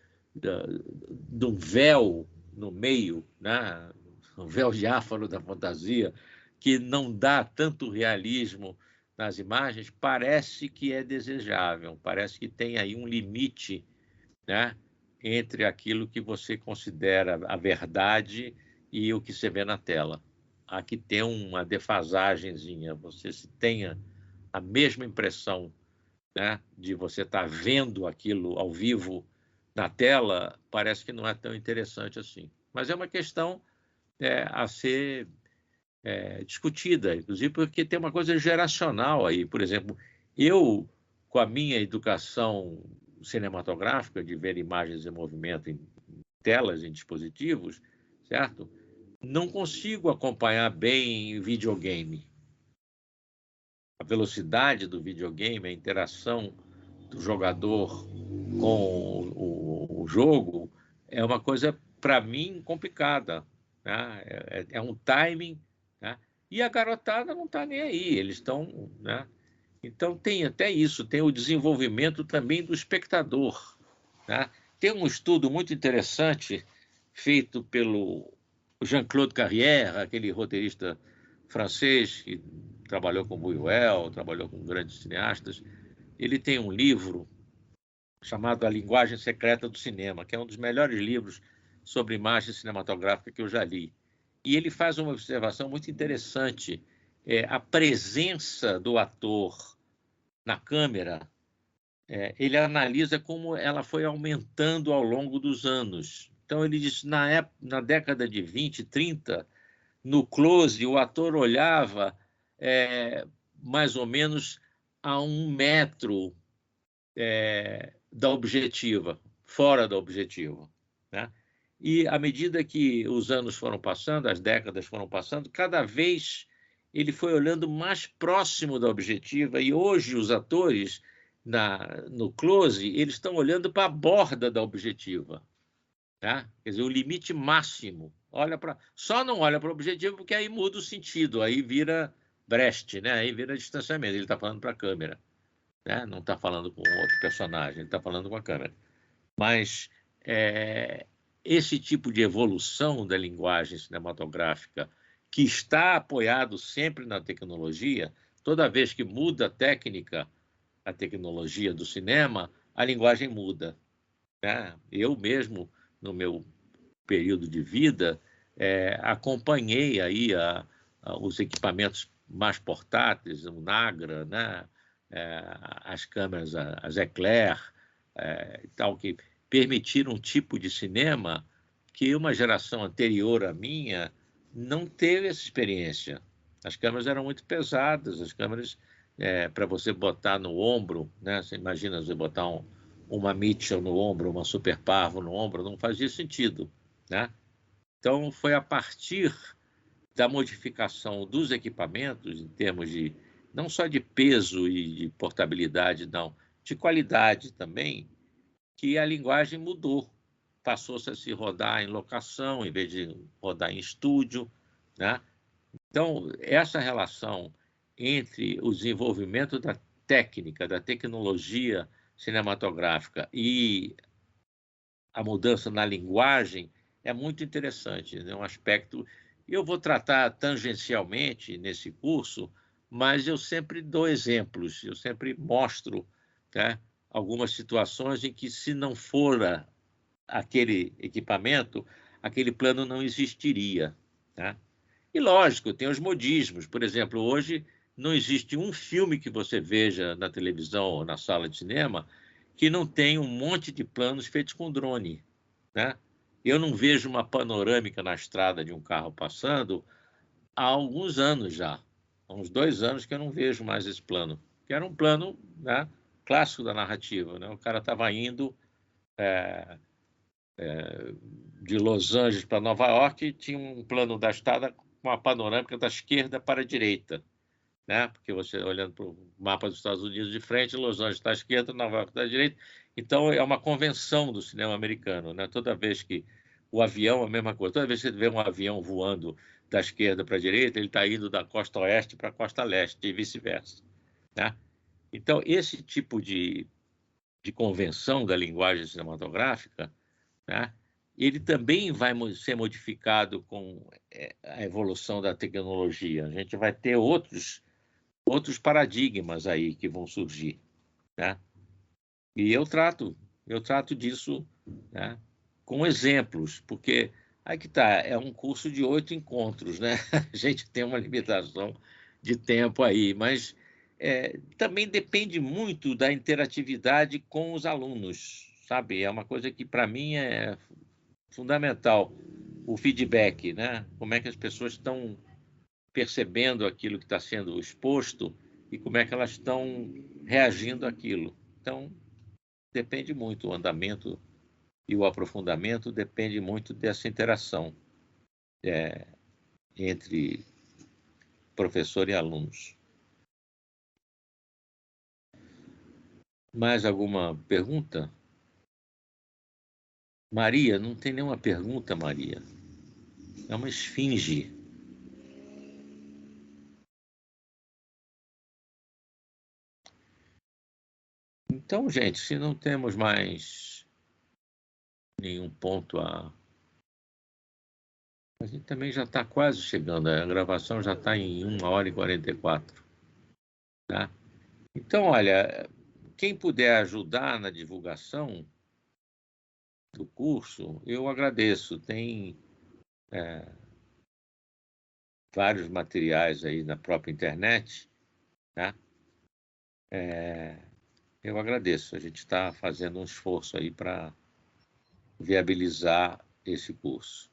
véu no meio, né? O véu diáfano da fantasia, que não dá tanto realismo nas imagens, parece que é desejável, parece que tem aí um limite, né? Entre aquilo que você considera a verdade e o que você vê na tela. Aqui tem uma defasagenzinha, você se tenha a mesma impressão, né, de você estar vendo aquilo ao vivo na tela, parece que não é tão interessante assim. Mas é uma questão a ser discutida, inclusive porque tem uma coisa geracional aí. Por exemplo, eu, com a minha educação cinematográfica, de ver imagens em movimento em telas, em dispositivos, certo? Não consigo acompanhar bem videogame. A velocidade do videogame, a interação do jogador com o jogo é uma coisa, para mim, complicada. Né? É um timing, né? E a garotada não está nem aí, eles estão... Né? Então, tem até isso, tem o desenvolvimento também do espectador. Né? Tem um estudo muito interessante feito pelo Jean-Claude Carrière, aquele roteirista francês que trabalhou com Buñuel, trabalhou com grandes cineastas. Ele tem um livro chamado A Linguagem Secreta do Cinema, que é um dos melhores livros sobre imagem cinematográfica que eu já li. E ele faz uma observação muito interessante. A presença do ator na câmera, ele analisa como ela foi aumentando ao longo dos anos. Então, ele diz, na década de 20, 30, no close, o ator olhava mais ou menos a 1 metro da objetiva, fora da objetiva. Né? E à medida que os anos foram passando, as décadas foram passando, cada vez ele foi olhando mais próximo da objetiva, e hoje os atores, no close, eles estão olhando para a borda da objetiva. Tá? Quer dizer, o limite máximo. Só não olha para o objetivo porque aí muda o sentido, aí vira Brecht, né? Aí vira distanciamento, ele está falando para a câmera. Né? Não está falando com outro personagem, ele está falando com a câmera. Mas esse tipo de evolução da linguagem cinematográfica, que está apoiado sempre na tecnologia, toda vez que muda a técnica, a tecnologia do cinema, a linguagem muda. Né? Eu mesmo, no meu período de vida, acompanhei aí os equipamentos mais portáteis, o Nagra, né? As câmeras, as Eclair, tal, que permitiram um tipo de cinema que uma geração anterior à minha não teve essa experiência. As câmeras eram muito pesadas, as câmeras, para você botar no ombro, né? Você imagina você botar uma Mitchell no ombro, uma Super Parvo no ombro, não fazia sentido. Né? Então, foi a partir da modificação dos equipamentos, em termos de não só de peso e de portabilidade, não, de qualidade também, que a linguagem mudou. Passou-se a se rodar em locação, em vez de rodar em estúdio, né? Então, essa relação entre o desenvolvimento da técnica, da tecnologia cinematográfica e a mudança na linguagem é muito interessante, é um aspecto. Eu vou tratar tangencialmente nesse curso, mas eu sempre dou exemplos, eu sempre mostro, né, algumas situações em que, se não for aquele equipamento, aquele plano não existiria, né? E, lógico, tem os modismos. Por exemplo, hoje não existe um filme que você veja na televisão ou na sala de cinema que não tenha um monte de planos feitos com drone, né? Eu não vejo uma panorâmica na estrada de um carro passando há alguns anos já. Há uns 2 anos que eu não vejo mais esse plano, que era um plano, né, clássico da narrativa, né? O cara estava indo de Los Angeles para Nova York e tinha um plano da estrada com uma panorâmica da esquerda para a direita, né? Porque você, olhando para o mapa dos Estados Unidos de frente, Los Angeles está à esquerda, Nova York está à direita. Então, é uma convenção do cinema americano, né? Toda vez que o avião, a mesma coisa, toda vez que você vê um avião voando da esquerda para a direita, ele está indo da costa oeste para a costa leste e vice-versa, né? Então, esse tipo de convenção da linguagem cinematográfica, né, ele também vai ser modificado com a evolução da tecnologia. A gente vai ter outros paradigmas aí que vão surgir, né? E eu trato disso, né, com exemplos, porque aí que tá, é um curso de 8 encontros, né? A gente tem uma limitação de tempo aí, mas também depende muito da interatividade com os alunos, sabe? É uma coisa que, para mim, é fundamental, o feedback, né? Como é que as pessoas estão percebendo aquilo que está sendo exposto e como é que elas estão reagindo àquilo. Então, depende muito, o andamento e o aprofundamento depende muito dessa interação entre professor e alunos. Mais alguma pergunta? Maria, não tem nenhuma pergunta, Maria. É uma esfinge. Então, gente, se não temos mais nenhum ponto a gente também já está quase chegando, a gravação já está em 1h44, tá? Então, olha, quem puder ajudar na divulgação do curso, eu agradeço. Tem vários materiais aí na própria internet, tá? Eu agradeço. A gente está fazendo um esforço aí para viabilizar esse curso.